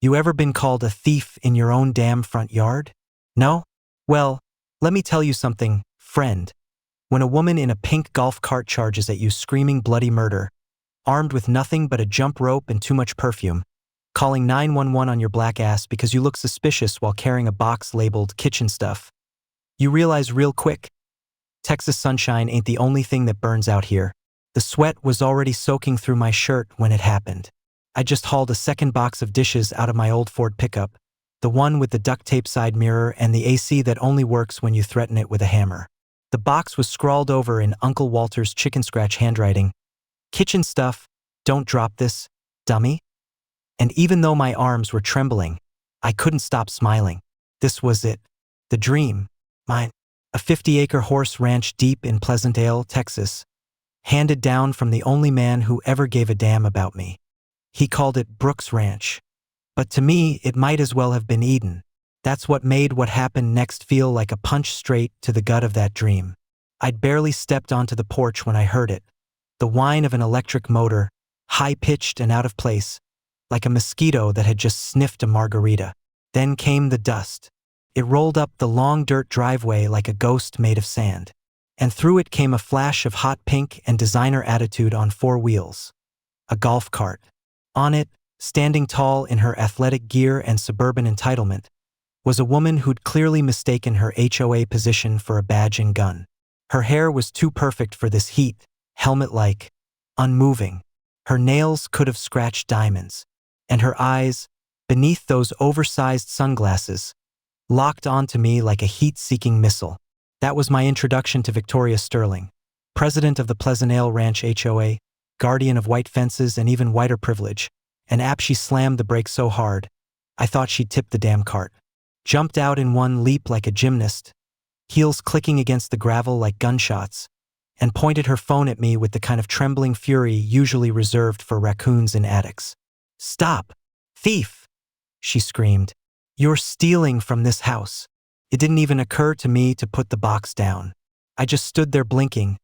You ever been called a thief in your own damn front yard? No? Well, let me tell you something, friend. When a woman in a pink golf cart charges at you screaming bloody murder, armed with nothing but a jump rope and too much perfume, calling 911 on your black ass because you look suspicious while carrying a box labeled kitchen stuff, you realize real quick, Texas sunshine ain't the only thing that burns out here. The sweat was already soaking through my shirt when it happened. I just hauled a second box of dishes out of my old Ford pickup, the one with the duct tape side mirror and the AC that only works when you threaten it with a hammer. The box was scrawled over in Uncle Walter's chicken scratch handwriting, "Kitchen stuff, don't drop this, dummy." And even though my arms were trembling, I couldn't stop smiling. This was it. The dream. Mine. A 50-acre horse ranch deep in Pleasantdale, Texas, handed down from the only man who ever gave a damn about me. He called it Brooks Ranch. But to me, it might as well have been Eden. That's what made what happened next feel like a punch straight to the gut of that dream. I'd barely stepped onto the porch when I heard it. The whine of an electric motor, high-pitched and out of place, like a mosquito that had just sniffed a margarita. Then came the dust. It rolled up the long dirt driveway like a ghost made of sand. And through it came a flash of hot pink and designer attitude on 4 wheels. A golf cart. On it, standing tall in her athletic gear and suburban entitlement, was a woman who'd clearly mistaken her HOA position for a badge and gun. Her hair was too perfect for this heat, helmet-like, unmoving. Her nails could have scratched diamonds. And her eyes, beneath those oversized sunglasses, locked onto me like a heat-seeking missile. That was my introduction to Victoria Sterling, president of the Pleasantdale Ranch HOA, guardian of white fences and even whiter privilege, and she slammed the brakes so hard, I thought she'd tip the damn cart. Jumped out in one leap like a gymnast, heels clicking against the gravel like gunshots, and pointed her phone at me with the kind of trembling fury usually reserved for raccoons in attics. "Stop! Thief!" she screamed. "You're stealing from this house." It didn't even occur to me to put the box down. I just stood there blinking,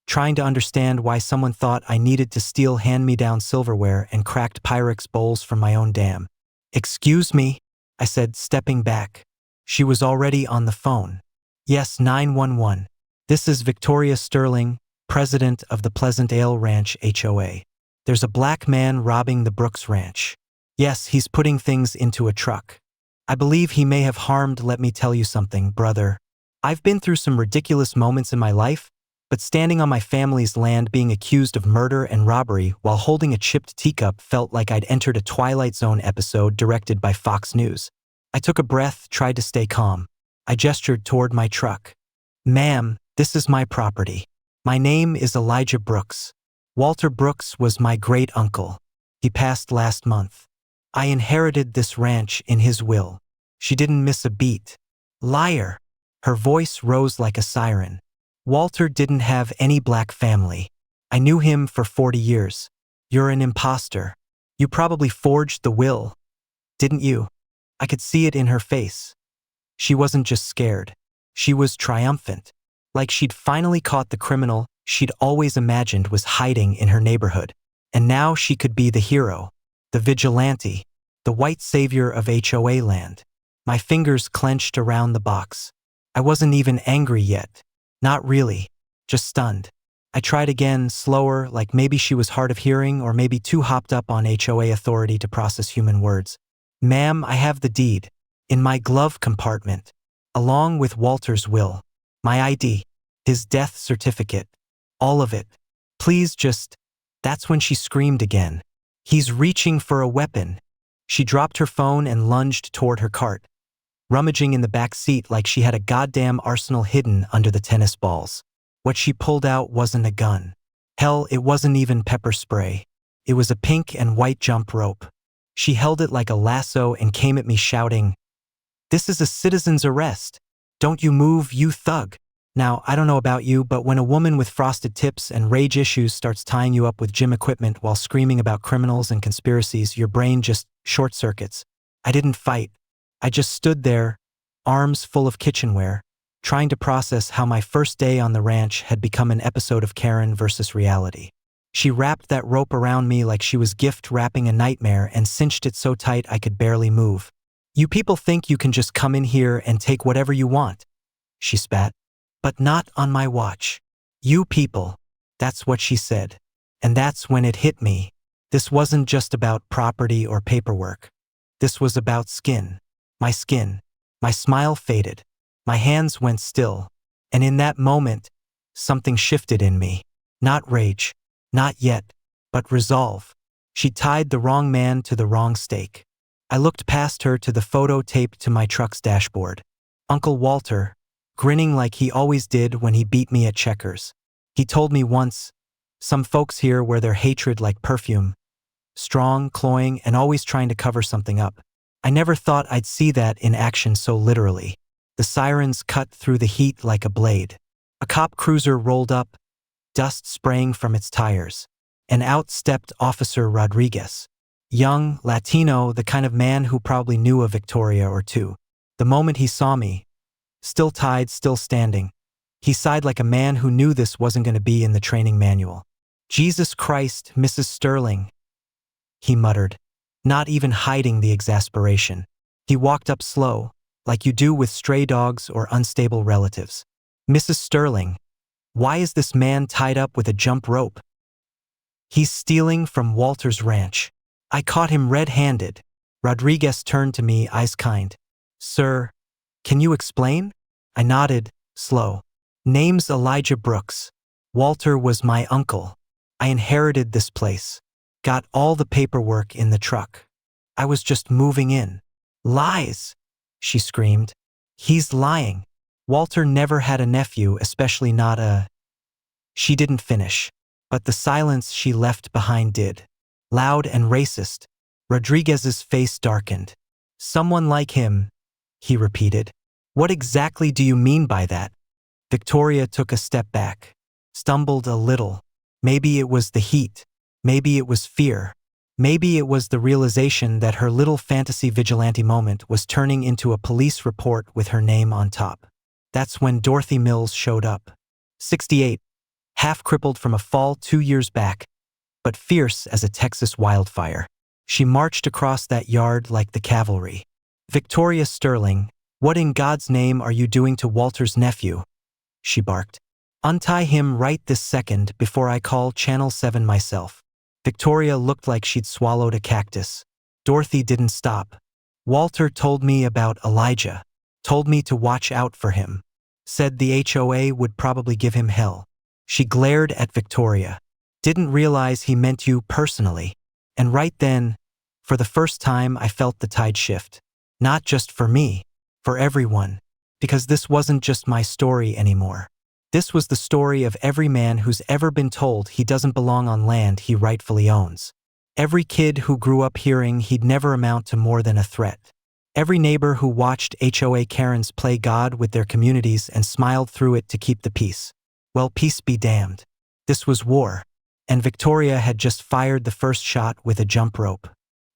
trying to understand why someone thought I needed to steal hand-me-down silverware and cracked Pyrex bowls from my own dam. "Excuse me," I said, stepping back. She was already on the phone. "Yes, 911. This is Victoria Sterling, president of the Pleasantdale Ranch HOA. There's a black man robbing the Brooks Ranch. Yes, he's putting things into a truck. I believe he may have harmed. Let me tell you something, brother. I've been through some ridiculous moments in my life, but standing on my family's land being accused of murder and robbery while holding a chipped teacup felt like I'd entered a Twilight Zone episode directed by Fox News. I took a breath, tried to stay calm. I gestured toward my truck. "Ma'am, this is my property. My name is Elijah Brooks. Walter Brooks was my great-uncle. He passed last month. I inherited this ranch in his will." She didn't miss a beat. "Liar!" Her voice rose like a siren. "Walter didn't have any black family. I knew him for 40 years. You're an imposter. You probably forged the will, didn't you?" I could see it in her face. She wasn't just scared. She was triumphant. Like she'd finally caught the criminal she'd always imagined was hiding in her neighborhood. And now she could be the hero, the vigilante, the white savior of HOA land. My fingers clenched around the box. I wasn't even angry yet. Not really. Just stunned. I tried again, slower, like maybe she was hard of hearing or maybe too hopped up on HOA authority to process human words. "Ma'am, I have the deed. In my glove compartment. Along with Walter's will. My ID. His death certificate. All of it. Please just..." That's when she screamed again. "He's reaching for a weapon." She dropped her phone and lunged toward her cart, rummaging in the back seat like she had a goddamn arsenal hidden under the tennis balls. What she pulled out wasn't a gun. Hell, it wasn't even pepper spray. It was a pink and white jump rope. She held it like a lasso and came at me shouting, "This is a citizen's arrest. Don't you move, you thug." Now, I don't know about you, but when a woman with frosted tips and rage issues starts tying you up with gym equipment while screaming about criminals and conspiracies, your brain just short circuits. I didn't fight. I just stood there, arms full of kitchenware, trying to process how my first day on the ranch had become an episode of Karen versus reality. She wrapped that rope around me like she was gift wrapping a nightmare and cinched it so tight I could barely move. You people think you can just come in here and take whatever you want, she spat. But not on my watch. You people. That's what she said. And that's when it hit me. This wasn't just about property or paperwork. This was about skin. My skin. My smile faded. My hands went still. And in that moment, something shifted in me. Not rage. Not yet. But resolve. She tied the wrong man to the wrong stake. I looked past her to the photo taped to my truck's dashboard. Uncle Walter, grinning like he always did when he beat me at checkers. He told me once, some folks here wear their hatred like perfume. Strong, cloying, and always trying to cover something up. I never thought I'd see that in action so literally. The sirens cut through the heat like a blade. A cop cruiser rolled up, dust spraying from its tires. And out stepped Officer Rodriguez. Young, Latino, the kind of man who probably knew a Victoria or two. The moment he saw me, still tied, still standing, he sighed like a man who knew this wasn't going to be in the training manual. Jesus Christ, Mrs. Sterling, he muttered, not even hiding the exasperation. He walked up slow, like you do with stray dogs or unstable relatives. Mrs. Sterling, why is this man tied up with a jump rope? He's stealing from Walter's ranch. I caught him red-handed. Rodriguez turned to me, eyes kind. Sir, can you explain? I nodded, slow. Name's Elijah Brooks. Walter was my uncle. I inherited this place. Got all the paperwork in the truck. I was just moving in. Lies, she screamed. He's lying. Walter never had a nephew, especially not a... She didn't finish, but the silence she left behind did. Loud and racist. Rodriguez's face darkened. Someone like him, he repeated. What exactly do you mean by that? Victoria took a step back, stumbled a little. Maybe it was the heat. Maybe it was fear. Maybe it was the realization that her little fantasy vigilante moment was turning into a police report with her name on top. That's when Dorothy Mills showed up. 68, half crippled from a fall 2 years back, but fierce as a Texas wildfire. She marched across that yard like the cavalry. Victoria Sterling, what in God's name are you doing to Walter's nephew? She barked. Untie him right this second before I call Channel 7 myself. Victoria looked like she'd swallowed a cactus. Dorothy didn't stop. Walter told me about Elijah. Told me to watch out for him. Said the HOA would probably give him hell. She glared at Victoria. Didn't realize he meant you personally. And right then, for the first time, I felt the tide shift. Not just for me, for everyone. Because this wasn't just my story anymore. This was the story of every man who's ever been told he doesn't belong on land he rightfully owns. Every kid who grew up hearing he'd never amount to more than a threat. Every neighbor who watched HOA Karens play God with their communities and smiled through it to keep the peace. Well, peace be damned. This was war. And Victoria had just fired the first shot with a jump rope.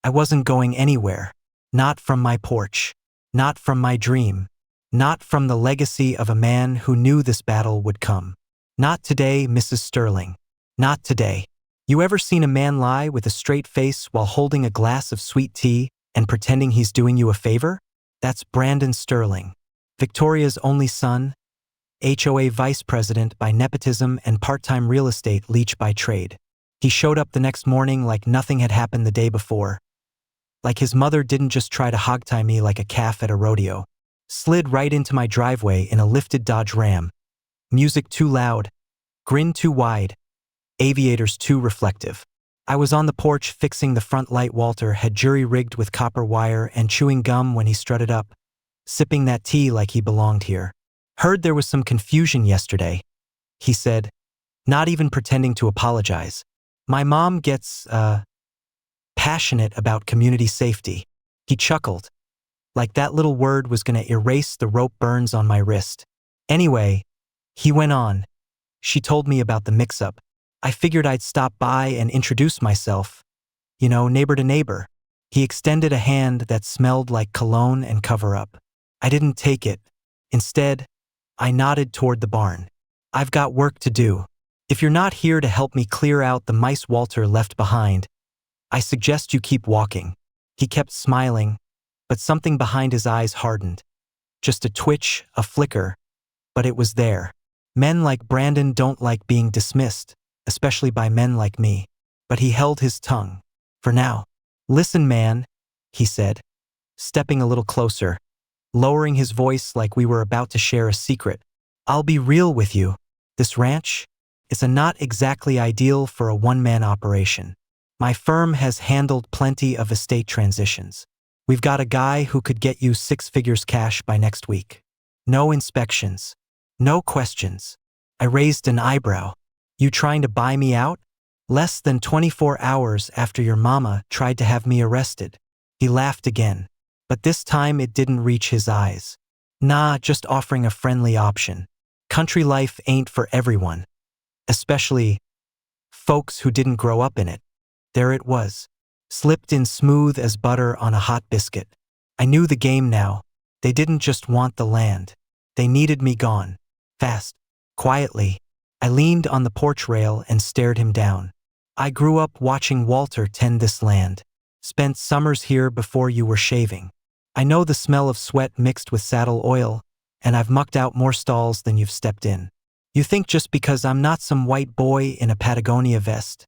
I wasn't going anywhere. Not from my porch. Not from my dream. Not from the legacy of a man who knew this battle would come. Not today, Mrs. Sterling. Not today. You ever seen a man lie with a straight face while holding a glass of sweet tea and pretending he's doing you a favor? That's Brandon Sterling, Victoria's only son, HOA vice president by nepotism and part-time real estate leech by trade. He showed up the next morning like nothing had happened the day before. Like his mother didn't just try to hogtie me like a calf at a rodeo. Slid right into my driveway in a lifted Dodge Ram. Music too loud. Grin too wide. Aviators too reflective. I was on the porch fixing the front light Walter had jury-rigged with copper wire and chewing gum when he strutted up, sipping that tea like he belonged here. Heard there was some confusion yesterday, he said, not even pretending to apologize. My mom gets, passionate about community safety. He chuckled. Like that little word was going to erase the rope burns on my wrist. Anyway, he went on. She told me about the mix-up. I figured I'd stop by and introduce myself. You know, neighbor to neighbor. He extended a hand that smelled like cologne and cover-up. I didn't take it. Instead, I nodded toward the barn. I've got work to do. If you're not here to help me clear out the mice Walter left behind, I suggest you keep walking. He kept smiling, but something behind his eyes hardened. Just a twitch, a flicker, but it was there. Men like Brandon don't like being dismissed, especially by men like me. But he held his tongue. For now. Listen, man, he said, stepping a little closer, lowering his voice like we were about to share a secret. I'll be real with you. This ranch is not exactly ideal for a one-man operation. My firm has handled plenty of estate transitions. We've got a guy who could get you 6 figures cash by next week. No inspections. No questions. I raised an eyebrow. You trying to buy me out? Less than 24 hours after your mama tried to have me arrested. He laughed again, but this time it didn't reach his eyes. Nah, just offering a friendly option. Country life ain't for everyone. Especially folks who didn't grow up in it. There it was, slipped in smooth as butter on a hot biscuit. I knew the game now. They didn't just want the land. They needed me gone. Fast. Quietly, I leaned on the porch rail and stared him down. I grew up watching Walter tend this land. Spent summers here before you were shaving. I know the smell of sweat mixed with saddle oil, and I've mucked out more stalls than you've stepped in. You think just because I'm not some white boy in a Patagonia vest,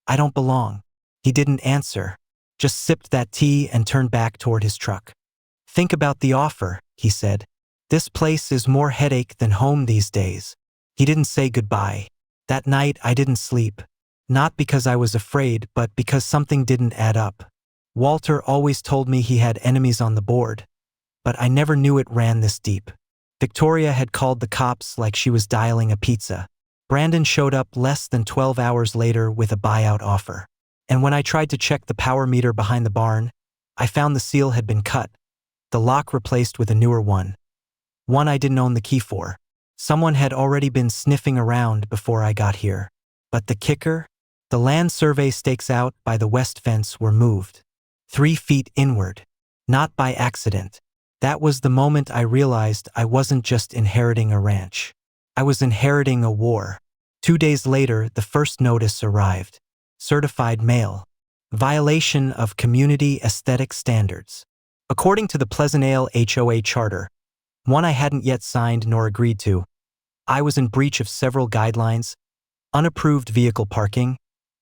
I don't belong. He didn't answer, just sipped that tea and turned back toward his truck. Think about the offer, he said. This place is more headache than home these days. He didn't say goodbye. That night I didn't sleep. Not because I was afraid, but because something didn't add up. Walter always told me he had enemies on the board, but I never knew it ran this deep. Victoria had called the cops like she was dialing a pizza. Brandon showed up less than 12 hours later with a buyout offer. And when I tried to check the power meter behind the barn, I found the seal had been cut, the lock replaced with a newer one. One I didn't own the key for. Someone had already been sniffing around before I got here. But the kicker? The land survey stakes out by the west fence were moved. 3 feet inward. Not by accident. That was the moment I realized I wasn't just inheriting a ranch. I was inheriting a war. 2 days later, the first notice arrived. Certified mail. Violation of community aesthetic standards. According to the Pleasant Ale HOA charter, one I hadn't yet signed nor agreed to, I was in breach of several guidelines: unapproved vehicle parking,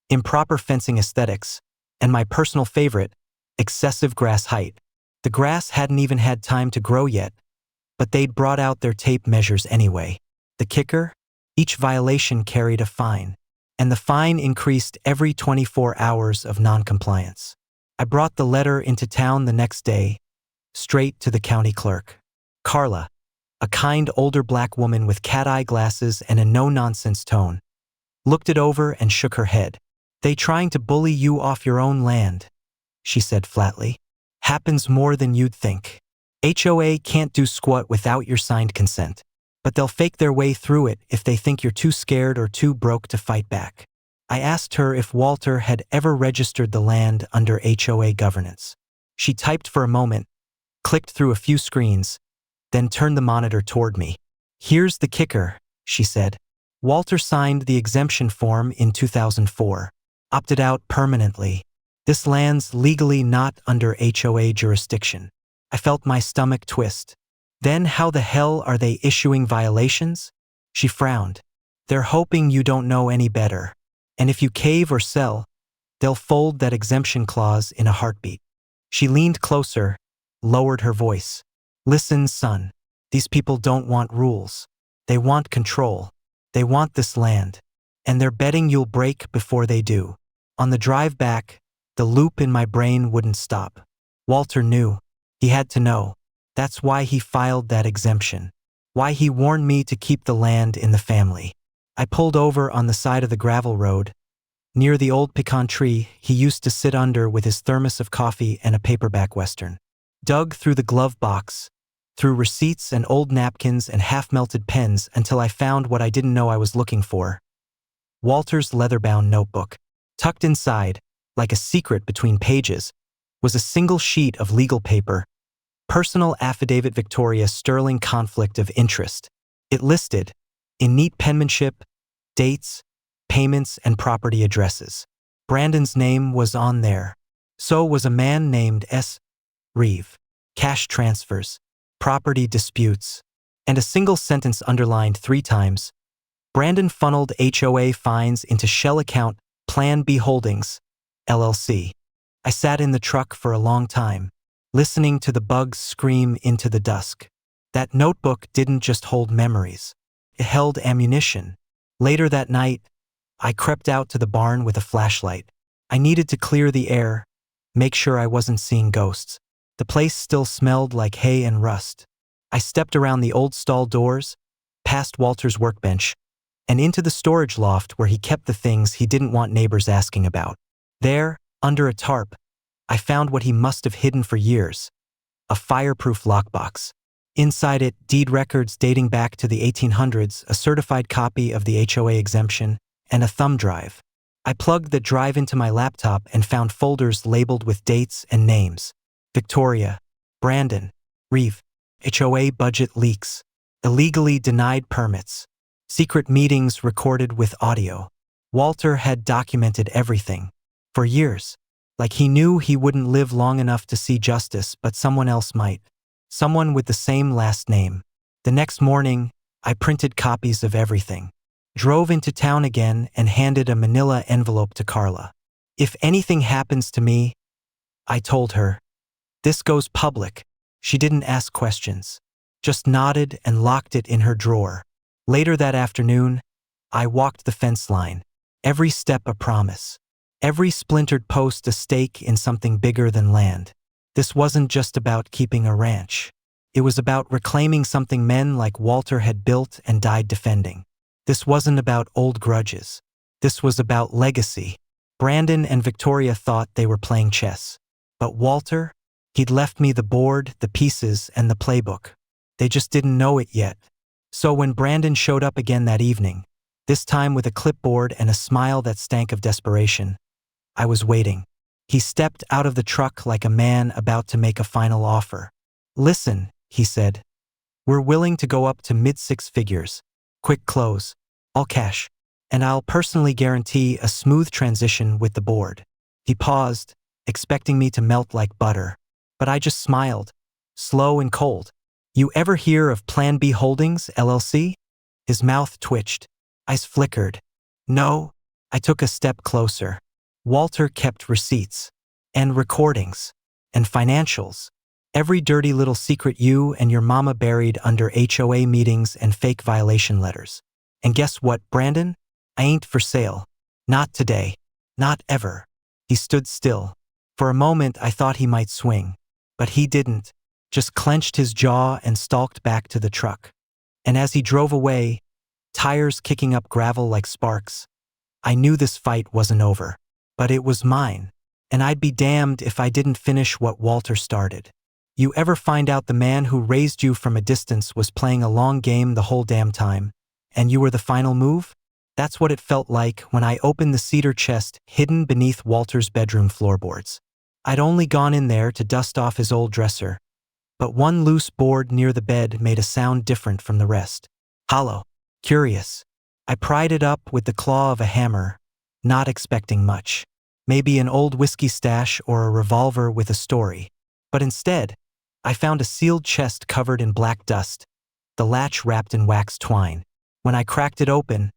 improper fencing aesthetics, and my personal favorite, excessive grass height. The grass hadn't even had time to grow yet, but they'd brought out their tape measures anyway. The kicker? Each violation carried a fine, and the fine increased every 24 hours of noncompliance. I brought the letter into town the next day, straight to the county clerk. Carla, a kind older black woman with cat-eye glasses and a no-nonsense tone, looked it over and shook her head. They trying to bully you off your own land, she said flatly. Happens more than you'd think. HOA can't do squat without your signed consent, but they'll fake their way through it if they think you're too scared or too broke to fight back. I asked her if Walter had ever registered the land under HOA governance. She typed for a moment, clicked through a few screens, then turned the monitor toward me. Here's the kicker, she said. Walter signed the exemption form in 2004. Opted out permanently. This land's legally not under HOA jurisdiction. I felt my stomach twist. Then how the hell are they issuing violations? She frowned. They're hoping you don't know any better. And if you cave or sell, they'll fold that exemption clause in a heartbeat. She leaned closer, lowered her voice. Listen, son. These people don't want rules. They want control. They want this land. And they're betting you'll break before they do. On the drive back, the loop in my brain wouldn't stop. Walter knew. He had to know. That's why he filed that exemption. Why he warned me to keep the land in the family. I pulled over on the side of the gravel road, near the old pecan tree he used to sit under with his thermos of coffee and a paperback western. Dug through the glove box, through receipts and old napkins and half-melted pens until I found what I didn't know I was looking for. Walter's leather-bound notebook. Tucked inside, like a secret between pages, was a single sheet of legal paper, Personal Affidavit Victoria Sterling Conflict of Interest. It listed, in neat penmanship, dates, payments, and property addresses. Brandon's name was on there. So was a man named S. Reeve. Cash transfers, property disputes, and a single sentence underlined 3 times. Brandon funneled HOA fines into shell account Plan B Holdings, LLC. I sat in the truck for a long time, listening to the bugs scream into the dusk. That notebook didn't just hold memories. It held ammunition. Later that night, I crept out to the barn with a flashlight. I needed to clear the air, make sure I wasn't seeing ghosts. The place still smelled like hay and rust. I stepped around the old stall doors, past Walter's workbench, and into the storage loft where he kept the things he didn't want neighbors asking about. There, under a tarp, I found what he must have hidden for years, a fireproof lockbox. Inside it, deed records dating back to the 1800s, a certified copy of the HOA exemption, and a thumb drive. I plugged the drive into my laptop and found folders labeled with dates and names. Victoria, Brandon, Reeve, HOA budget leaks, illegally denied permits, secret meetings recorded with audio. Walter had documented everything. For years. Like he knew he wouldn't live long enough to see justice, but someone else might. Someone with the same last name. The next morning, I printed copies of everything. Drove into town again and handed a manila envelope to Carla. If anything happens to me, I told her, this goes public. She didn't ask questions, just nodded and locked it in her drawer. Later that afternoon, I walked the fence line. Every step a promise. Every splintered post a stake in something bigger than land. This wasn't just about keeping a ranch. It was about reclaiming something men like Walter had built and died defending. This wasn't about old grudges. This was about legacy. Brandon and Victoria thought they were playing chess. But Walter? He'd left me the board, the pieces, and the playbook. They just didn't know it yet. So when Brandon showed up again that evening, this time with a clipboard and a smile that stank of desperation, I was waiting. He stepped out of the truck like a man about to make a final offer. Listen, he said. We're willing to go up to mid-6 figures. Quick close. All cash. And I'll personally guarantee a smooth transition with the board. He paused, expecting me to melt like butter. But I just smiled. Slow and cold. You ever hear of Plan B Holdings, LLC? His mouth twitched. Eyes flickered. No. I took a step closer. Walter kept receipts, and recordings, and financials. Every dirty little secret you and your mama buried under HOA meetings and fake violation letters. And guess what, Brandon? I ain't for sale. Not today. Not ever. He stood still. For a moment I thought he might swing. But he didn't. Just clenched his jaw and stalked back to the truck. And as he drove away, tires kicking up gravel like sparks, I knew this fight wasn't over. But it was mine, and I'd be damned if I didn't finish what Walter started. You ever find out the man who raised you from a distance was playing a long game the whole damn time, and you were the final move? That's what it felt like when I opened the cedar chest hidden beneath Walter's bedroom floorboards. I'd only gone in there to dust off his old dresser, but one loose board near the bed made a sound different from the rest. Hollow. Curious. I pried it up with the claw of a hammer, not expecting much. Maybe an old whiskey stash or a revolver with a story. But instead, I found a sealed chest covered in black dust, the latch wrapped in wax twine. When I cracked it open,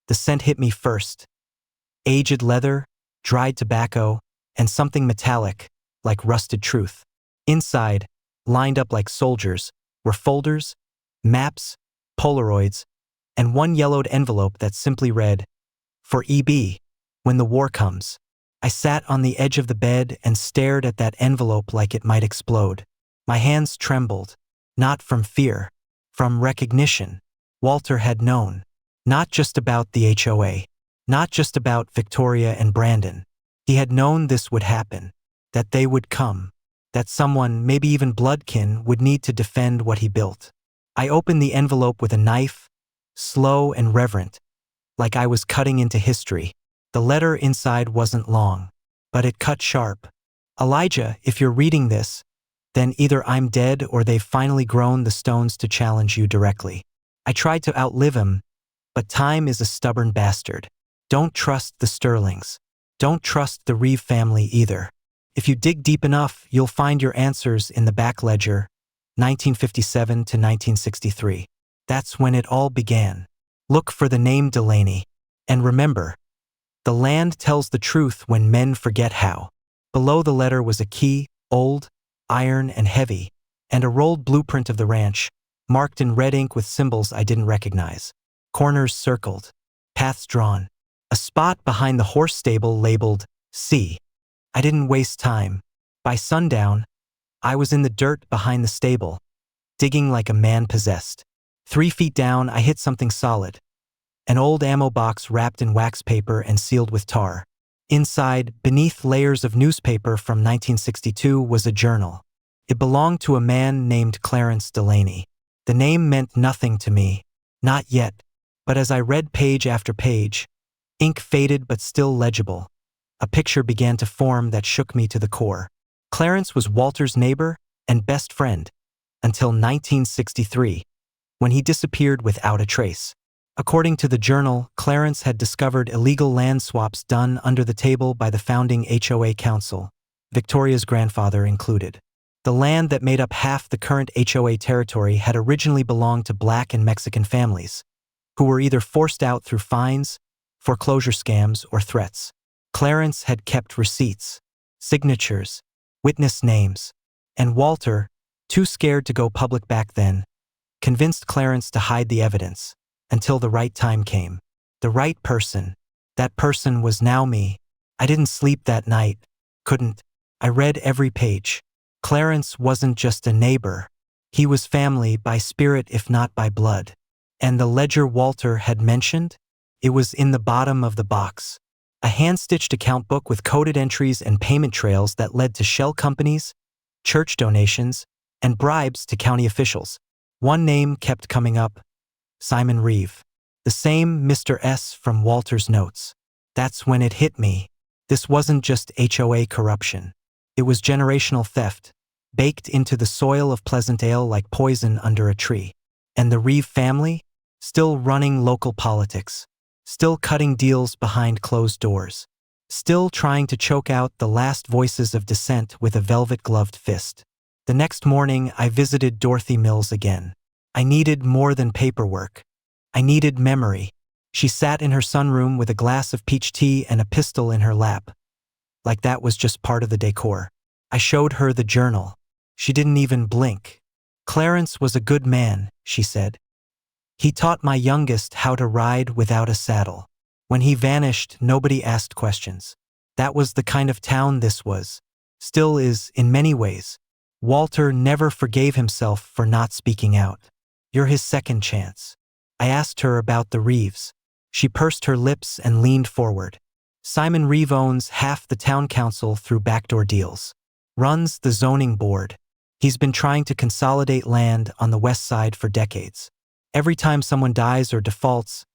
the scent hit me first. Aged leather, dried tobacco, and something metallic, like rusted truth. Inside, lined up like soldiers, were folders, maps, Polaroids, and one yellowed envelope that simply read, "For EB, when the war comes." I sat on the edge of the bed and stared at that envelope like it might explode. My hands trembled, not from fear, from recognition. Walter had known, not just about the HOA, not just about Victoria and Brandon. He had known this would happen, that they would come, that someone, maybe even bloodkin, would need to defend what he built. I opened the envelope with a knife, slow and reverent, like I was cutting into history. The letter inside wasn't long, but it cut sharp. Elijah, if you're reading this, then either I'm dead or they've finally grown the stones to challenge you directly. I tried to outlive him, but time is a stubborn bastard. Don't trust the Sterlings. Don't trust the Reeve family either. If you dig deep enough, you'll find your answers in the back ledger, 1957 to 1963. That's when it all began. Look for the name Delaney. And remember, the land tells the truth when men forget how. Below the letter was a key, old, iron and heavy, and a rolled blueprint of the ranch, marked in red ink with symbols I didn't recognize. Corners circled, paths drawn. A spot behind the horse stable labeled C. I didn't waste time. By sundown, I was in the dirt behind the stable, digging like a man possessed. 3 feet down, I hit something solid. An old ammo box wrapped in wax paper and sealed with tar. Inside, beneath layers of newspaper from 1962, was a journal. It belonged to a man named Clarence Delaney. The name meant nothing to me. Not yet. But as I read page after page, ink faded but still legible, a picture began to form that shook me to the core. Clarence was Walter's neighbor and best friend until 1963, when he disappeared without a trace. According to the journal, Clarence had discovered illegal land swaps done under the table by the founding HOA council, Victoria's grandfather included. The land that made up half the current HOA territory had originally belonged to Black and Mexican families, who were either forced out through fines, foreclosure scams, or threats. Clarence had kept receipts, signatures, witness names, and Walter, too scared to go public back then, convinced Clarence to hide the evidence until the right time came. The right person. That person was now me. I didn't sleep that night. Couldn't. I read every page. Clarence wasn't just a neighbor. He was family by spirit if not by blood. And the ledger Walter had mentioned? It was in the bottom of the box. A hand-stitched account book with coded entries and payment trails that led to shell companies, church donations, and bribes to county officials. One name kept coming up: Simon Reeve. The same Mr. S from Walter's notes. That's when it hit me. This wasn't just HOA corruption. It was generational theft, baked into the soil of Pleasantdale like poison under a tree. And the Reeve family? Still running local politics. Still cutting deals behind closed doors. Still trying to choke out the last voices of dissent with a velvet-gloved fist. The next morning, I visited Dorothy Mills again. I needed more than paperwork. I needed memory. She sat in her sunroom with a glass of peach tea and a pistol in her lap. Like that was just part of the decor. I showed her the journal. She didn't even blink. Clarence was a good man, she said. He taught my youngest how to ride without a saddle. When he vanished, nobody asked questions. That was the kind of town this was. Still is, in many ways. Walter never forgave himself for not speaking out. You're his second chance. I asked her about the Reeves. She pursed her lips and leaned forward. Simon Reeve owns half the town council through backdoor deals. Runs the zoning board. He's been trying to consolidate land on the west side for decades. Every time someone dies or defaults,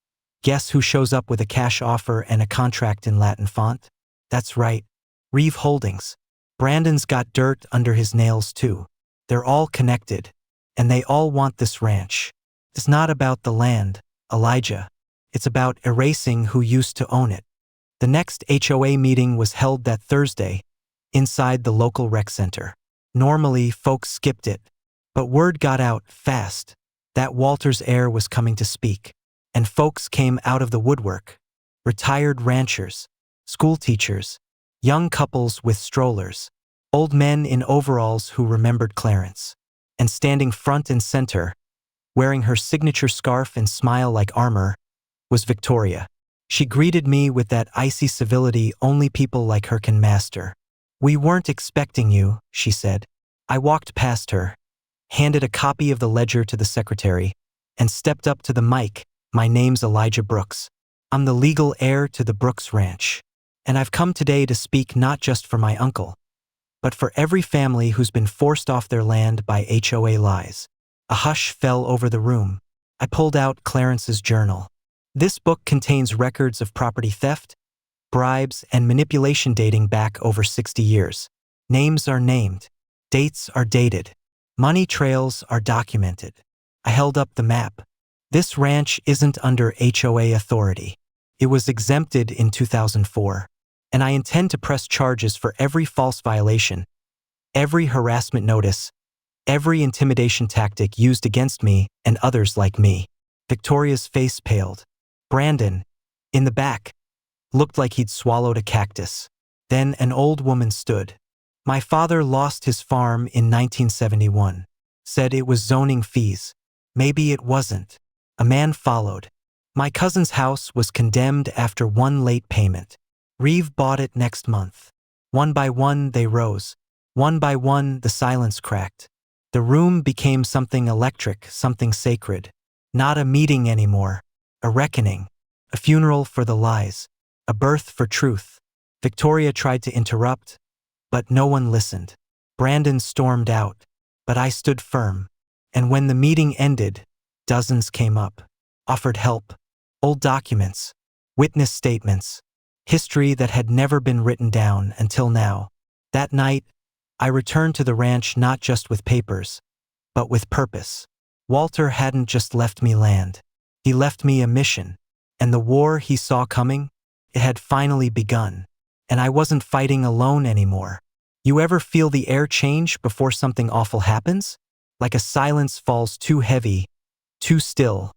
guess who shows up with a cash offer and a contract in Latin font? That's right, Reeve Holdings. Brandon's got dirt under his nails too. They're all connected, and they all want this ranch. It's not about the land, Elijah. It's about erasing who used to own it. The next HOA meeting was held that Thursday, inside the local rec center. Normally, folks skipped it, but word got out fast that Walter's heir was coming to speak, and folks came out of the woodwork. Retired ranchers, school teachers, young couples with strollers, old men in overalls who remembered Clarence. And standing front and center, wearing her signature scarf and smile like armor, was Victoria. She greeted me with that icy civility only people like her can master. "We weren't expecting you," she said. I walked past her, handed a copy of the ledger to the secretary, and stepped up to the mic. "My name's Elijah Brooks. I'm the legal heir to the Brooks Ranch. And I've come today to speak not just for my uncle, but for every family who's been forced off their land by HOA lies." A hush fell over the room. I pulled out Clarence's journal. This book contains records of property theft, bribes, and manipulation dating back over 60 years. Names are named. Dates are dated. Money trails are documented. I held up the map. This ranch isn't under HOA authority. It was exempted in 2004. And I intend to press charges for every false violation, every harassment notice, every intimidation tactic used against me and others like me. Victoria's face paled. Brandon, in the back, looked like he'd swallowed a cactus. Then an old woman stood. My father lost his farm in 1971. Said it was zoning fees. Maybe it wasn't. A man followed. My cousin's house was condemned after one late payment. Reeve bought it next month. One by one they rose. One by one the silence cracked. The room became something electric, something sacred. Not a meeting anymore. A reckoning. A funeral for the lies. A birth for truth. Victoria tried to interrupt, but no one listened. Brandon stormed out, but I stood firm. And when the meeting ended, dozens came up, offered help. Old documents, witness statements, history that had never been written down until now. That night, I returned to the ranch not just with papers, but with purpose. Walter hadn't just left me land. He left me a mission. And the war he saw coming, it had finally begun. And I wasn't fighting alone anymore. You ever feel the air change before something awful happens? Like a silence falls too heavy, too still.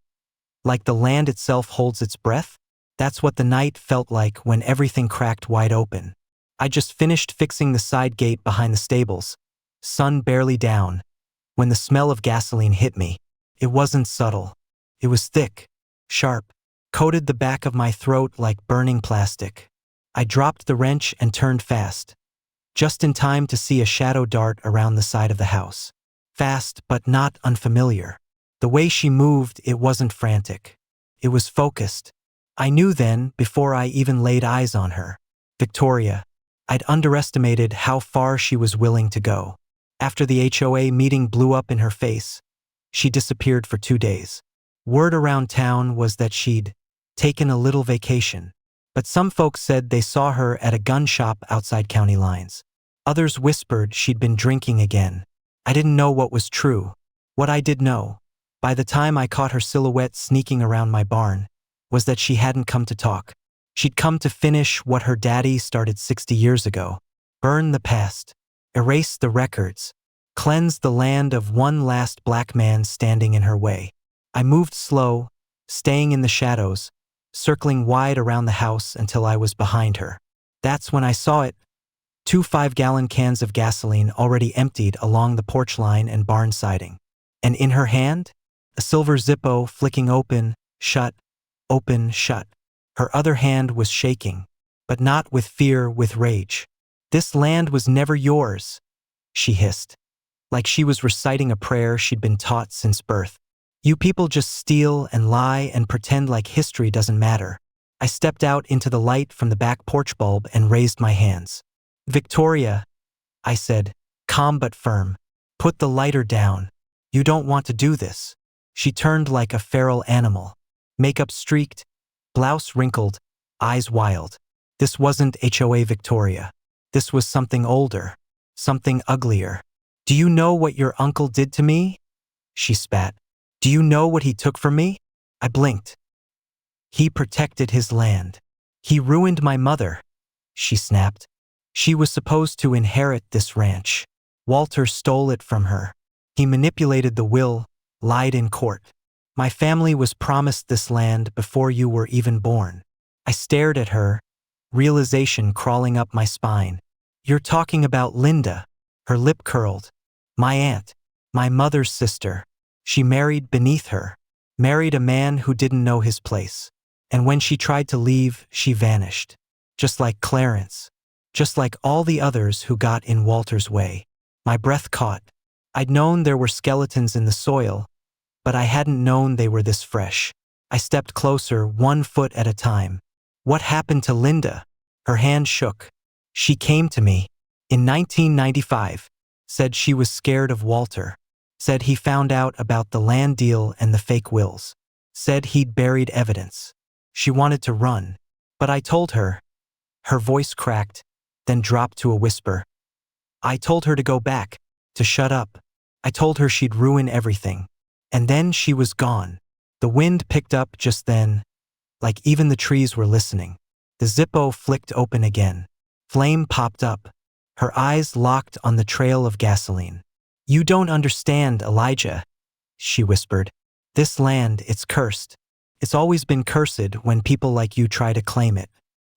Like the land itself holds its breath? That's what the night felt like when everything cracked wide open. I just finished fixing the side gate behind the stables, sun barely down, when the smell of gasoline hit me. It wasn't subtle. It was thick, sharp, coated the back of my throat like burning plastic. I dropped the wrench and turned fast, just in time to see a shadow dart around the side of the house. Fast, but not unfamiliar. The way she moved, it wasn't frantic. It was focused. I knew then, before I even laid eyes on her. Victoria. I'd underestimated how far she was willing to go. After the HOA meeting blew up in her face, she disappeared for 2 days. Word around town was that she'd taken a little vacation. But some folks said they saw her at a gun shop outside county lines. Others whispered she'd been drinking again. I didn't know what was true. What I did know, by the time I caught her silhouette sneaking around my barn, was that she hadn't come to talk. She'd come to finish what her daddy started 60 years ago. Burn the past. Erase the records. Cleanse the land of one last black man standing in her way. I moved slow, staying in the shadows, circling wide around the house until I was behind her. That's when I saw it. 2 5-gallon cans of gasoline already emptied along the porch line and barn siding. And in her hand, a silver Zippo flicking open, shut, open, shut. Her other hand was shaking, but not with fear, with rage. This land was never yours, she hissed, like she was reciting a prayer she'd been taught since birth. You people just steal and lie and pretend like history doesn't matter. I stepped out into the light from the back porch bulb and raised my hands. Victoria, I said, calm but firm, put the lighter down. You don't want to do this. She turned like a feral animal. Makeup streaked, blouse wrinkled, eyes wild. This wasn't HOA Victoria. This was something older, something uglier. Do you know what your uncle did to me? She spat. Do you know what he took from me? I blinked. He protected his land. He ruined my mother, she snapped. She was supposed to inherit this ranch. Walter stole it from her. He manipulated the will, lied in court. My family was promised this land before you were even born. I stared at her, realization crawling up my spine. You're talking about Linda. Her lip curled. My aunt, my mother's sister. She married beneath her, married a man who didn't know his place. And when she tried to leave, she vanished. Just like Clarence. Just like all the others who got in Walter's way. My breath caught. I'd known there were skeletons in the soil, but I hadn't known they were this fresh. I stepped closer, 1 foot at a time. What happened to Linda? Her hand shook. She came to me. In 1995. Said she was scared of Walter. Said he found out about the land deal and the fake wills. Said he'd buried evidence. She wanted to run. But I told her. Her voice cracked, then dropped to a whisper. I told her to go back, to shut up. I told her she'd ruin everything. And then she was gone. The wind picked up just then, like even the trees were listening. The Zippo flicked open again. Flame popped up. Her eyes locked on the trail of gasoline. "You don't understand, Elijah," she whispered. "This land, it's cursed. It's always been cursed when people like you try to claim it.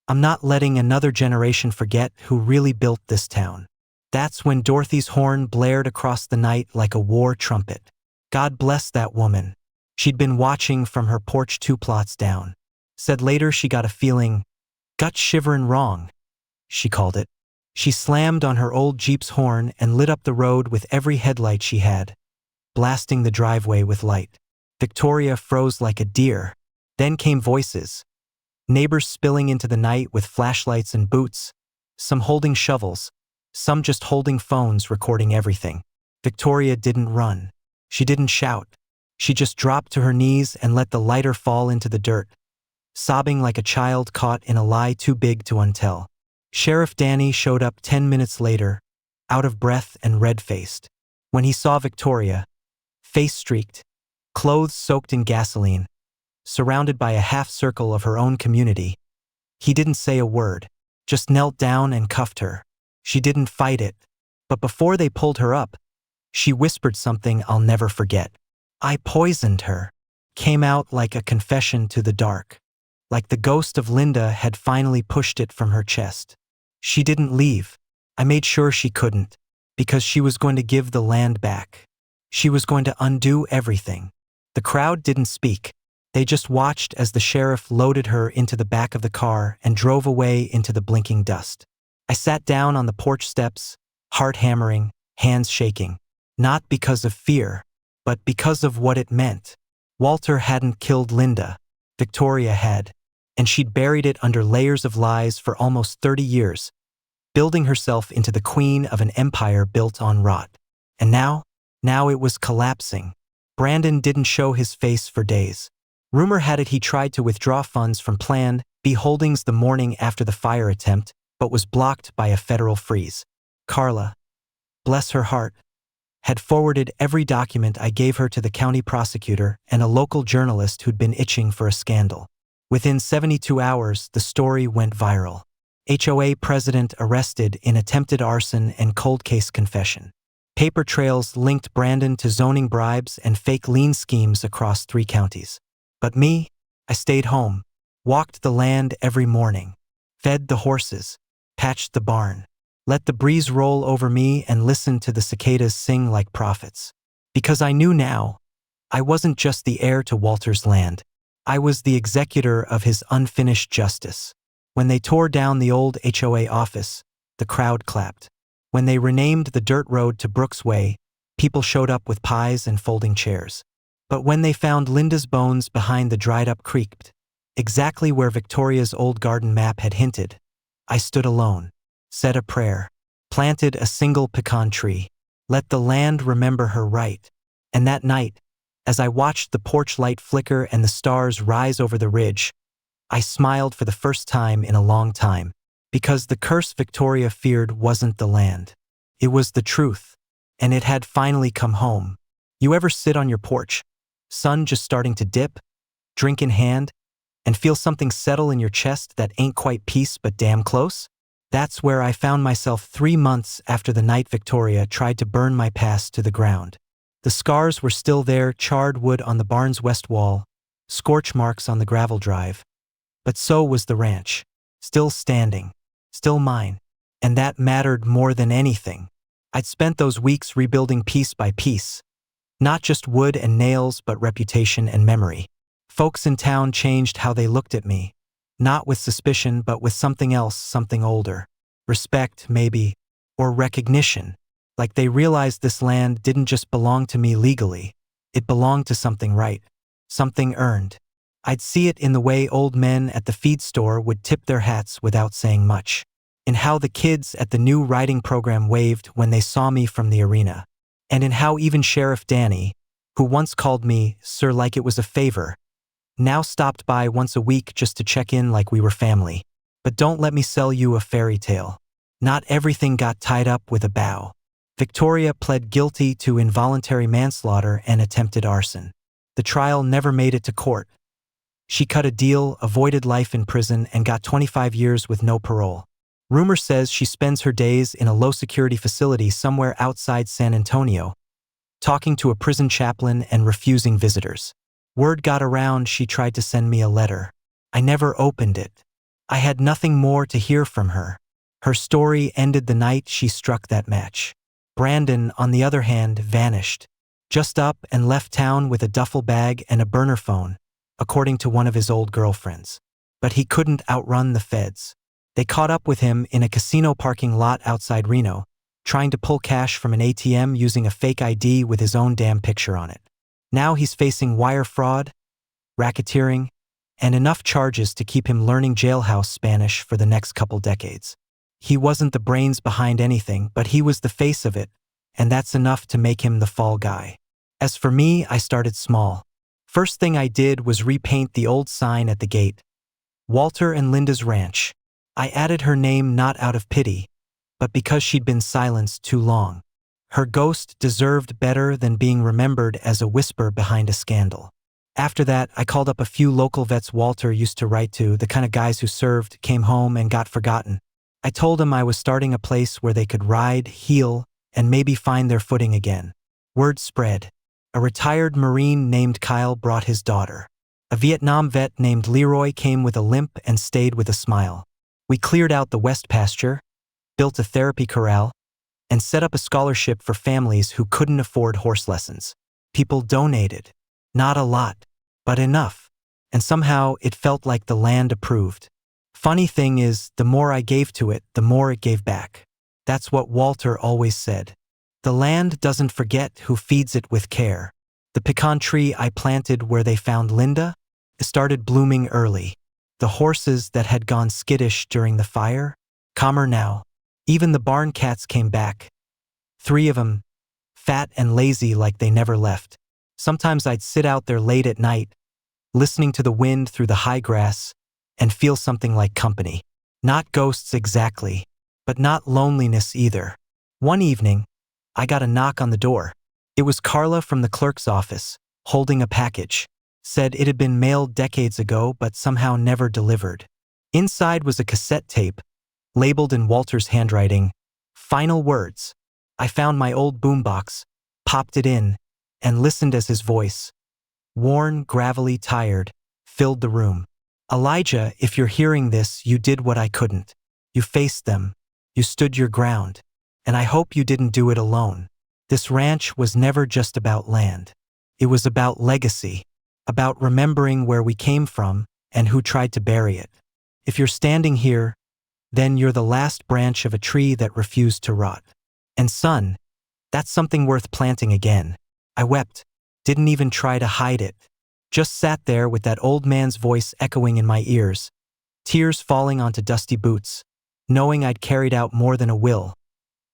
I'm not letting another generation forget who really built this town." That's when Dorothy's horn blared across the night like a war trumpet. God bless that woman. She'd been watching from her porch 2 plots down. Said later she got a feeling, gut shiverin' wrong, she called it. She slammed on her old Jeep's horn and lit up the road with every headlight she had, blasting the driveway with light. Victoria froze like a deer. Then came voices. Neighbors spilling into the night with flashlights and boots, some holding shovels, some just holding phones recording everything. Victoria didn't run. She didn't shout. She just dropped to her knees and let the lighter fall into the dirt, sobbing like a child caught in a lie too big to untell. Sheriff Danny showed up 10 minutes later, out of breath and red-faced. When he saw Victoria, face-streaked, clothes soaked in gasoline, surrounded by a half-circle of her own community, he didn't say a word, just knelt down and cuffed her. She didn't fight it, but before they pulled her up, she whispered something I'll never forget. "I poisoned her," came out like a confession to the dark. Like the ghost of Linda had finally pushed it from her chest. She didn't leave. I made sure she couldn't, because she was going to give the land back. She was going to undo everything. The crowd didn't speak. They just watched as the sheriff loaded her into the back of the car and drove away into the blinking dust. I sat down on the porch steps, heart hammering, hands shaking. Not because of fear, but because of what it meant. Walter hadn't killed Linda. Victoria had. And she'd buried it under layers of lies for almost 30 years, building herself into the queen of an empire built on rot. And now it was collapsing. Brandon didn't show his face for days. Rumor had it he tried to withdraw funds from Plan B holdings the morning after the fire attempt, but was blocked by a federal freeze. Carla, bless her heart, had forwarded every document I gave her to the county prosecutor and a local journalist who'd been itching for a scandal. Within 72 hours, the story went viral. HOA president arrested in attempted arson and cold case confession. Paper trails linked Brandon to zoning bribes and fake lien schemes across 3 counties. But me, I stayed home, walked the land every morning, fed the horses, patched the barn, let the breeze roll over me and listened to the cicadas sing like prophets. Because I knew now, I wasn't just the heir to Walter's land. I was the executor of his unfinished justice. When they tore down the old HOA office, the crowd clapped. When they renamed the dirt road to Brooks Way, people showed up with pies and folding chairs. But when they found Linda's bones behind the dried-up creek, exactly where Victoria's old garden map had hinted, I stood alone, said a prayer, planted a single pecan tree, let the land remember her right. And that night, as I watched the porch light flicker and the stars rise over the ridge, I smiled for the first time in a long time, because the curse Victoria feared wasn't the land. It was the truth, and it had finally come home. You ever sit on your porch, sun just starting to dip, drink in hand, and feel something settle in your chest that ain't quite peace but damn close? That's where I found myself 3 months after the night Victoria tried to burn my past to the ground. The scars were still there, charred wood on the barn's west wall, scorch marks on the gravel drive. But so was the ranch, still standing, still mine. And that mattered more than anything. I'd spent those weeks rebuilding piece by piece, not just wood and nails but reputation and memory. Folks in town changed how they looked at me, not with suspicion but with something else, something older. Respect, maybe, or recognition. Like they realized this land didn't just belong to me legally, it belonged to something right, something earned. I'd see it in the way old men at the feed store would tip their hats without saying much, in how the kids at the new riding program waved when they saw me from the arena, and in how even Sheriff Danny, who once called me sir like it was a favor, now stopped by once a week just to check in like we were family. But don't let me sell you a fairy tale. Not everything got tied up with a bow. Victoria pled guilty to involuntary manslaughter and attempted arson. The trial never made it to court. She cut a deal, avoided life in prison, and got 25 years with no parole. Rumor says she spends her days in a low-security facility somewhere outside San Antonio, talking to a prison chaplain and refusing visitors. Word got around she tried to send me a letter. I never opened it. I had nothing more to hear from her. Her story ended the night she struck that match. Brandon, on the other hand, vanished. Just up and left town with a duffel bag and a burner phone, according to one of his old girlfriends. But he couldn't outrun the feds. They caught up with him in a casino parking lot outside Reno, trying to pull cash from an ATM using a fake ID with his own damn picture on it. Now he's facing wire fraud, racketeering, and enough charges to keep him learning jailhouse Spanish for the next couple decades. He wasn't the brains behind anything, but he was the face of it, and that's enough to make him the fall guy. As for me, I started small. First thing I did was repaint the old sign at the gate. Walter and Linda's Ranch. I added her name not out of pity, but because she'd been silenced too long. Her ghost deserved better than being remembered as a whisper behind a scandal. After that, I called up a few local vets Walter used to write to, the kind of guys who served, came home, and got forgotten. I told them I was starting a place where they could ride, heal, and maybe find their footing again. Word spread. A retired Marine named Kyle brought his daughter. A Vietnam vet named Leroy came with a limp and stayed with a smile. We cleared out the West Pasture, built a therapy corral, and set up a scholarship for families who couldn't afford horse lessons. People donated. Not a lot, but enough. And somehow it felt like the land approved. Funny thing is, the more I gave to it, the more it gave back. That's what Walter always said. The land doesn't forget who feeds it with care. The pecan tree I planted where they found Linda started blooming early. The horses that had gone skittish during the fire, calmer now. Even the barn cats came back. 3 of them, fat and lazy like they never left. Sometimes I'd sit out there late at night, listening to the wind through the high grass, and feel something like company. Not ghosts exactly, but not loneliness either. One evening, I got a knock on the door. It was Carla from the clerk's office, holding a package. Said it had been mailed decades ago but somehow never delivered. Inside was a cassette tape, labeled in Walter's handwriting, "Final words." I found my old boombox, popped it in, and listened as his voice, worn, gravelly, tired, filled the room. Elijah, if you're hearing this, you did what I couldn't. You faced them. You stood your ground. And I hope you didn't do it alone. This ranch was never just about land. It was about legacy, about remembering where we came from and who tried to bury it. If you're standing here, then you're the last branch of a tree that refused to rot. And son, that's something worth planting again. I wept, didn't even try to hide it. Just sat there with that old man's voice echoing in my ears, tears falling onto dusty boots, knowing I'd carried out more than a will.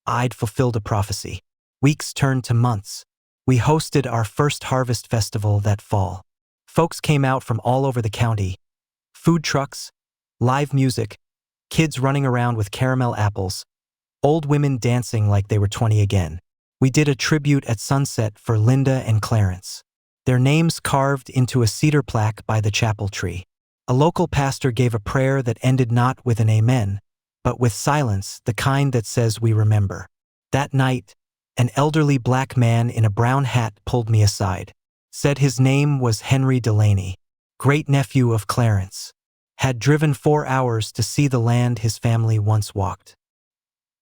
I'd fulfilled a prophecy. Weeks turned to months. We hosted our first harvest festival that fall. Folks came out from all over the county. Food trucks, live music, kids running around with caramel apples, old women dancing like they were 20 again. We did a tribute at sunset for Linda and Clarence. Their names carved into a cedar plaque by the chapel tree. A local pastor gave a prayer that ended not with an amen, but with silence, the kind that says we remember. That night, an elderly black man in a brown hat pulled me aside. Said his name was Henry Delaney, great-nephew of Clarence. Had driven 4 hours to see the land his family once walked.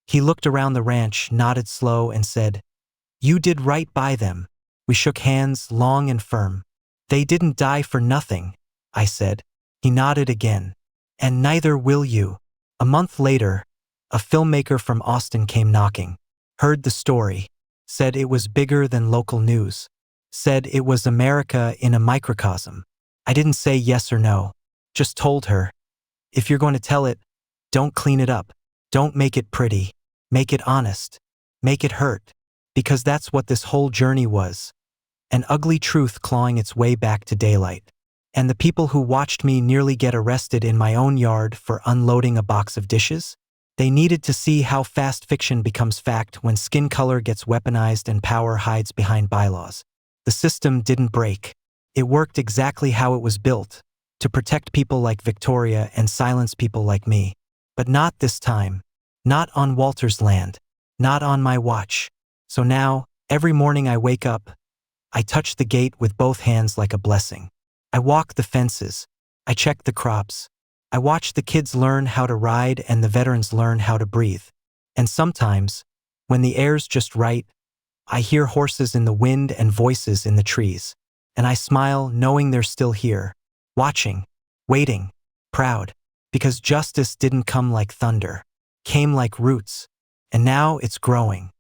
He looked around the ranch, nodded slow, and said, "You did right by them." We shook hands, long and firm. "They didn't die for nothing," I said. He nodded again. "And neither will you." A month later, a filmmaker from Austin came knocking. Heard the story. Said it was bigger than local news. Said it was America in a microcosm. I didn't say yes or no. Just told her, if you're going to tell it, don't clean it up. Don't make it pretty. Make it honest. Make it hurt. Because that's what this whole journey was. An ugly truth clawing its way back to daylight. And the people who watched me nearly get arrested in my own yard for unloading a box of dishes? They needed to see how fast fiction becomes fact when skin color gets weaponized and power hides behind bylaws. The system didn't break. It worked exactly how it was built, to protect people like Victoria and silence people like me. But not this time. Not on Walter's land. Not on my watch. So now, every morning I wake up, I touch the gate with both hands like a blessing. I walk the fences. I check the crops. I watch the kids learn how to ride and the veterans learn how to breathe. And sometimes, when the air's just right, I hear horses in the wind and voices in the trees. And I smile knowing they're still here, watching, waiting, proud, because justice didn't come like thunder, came like roots, and now it's growing.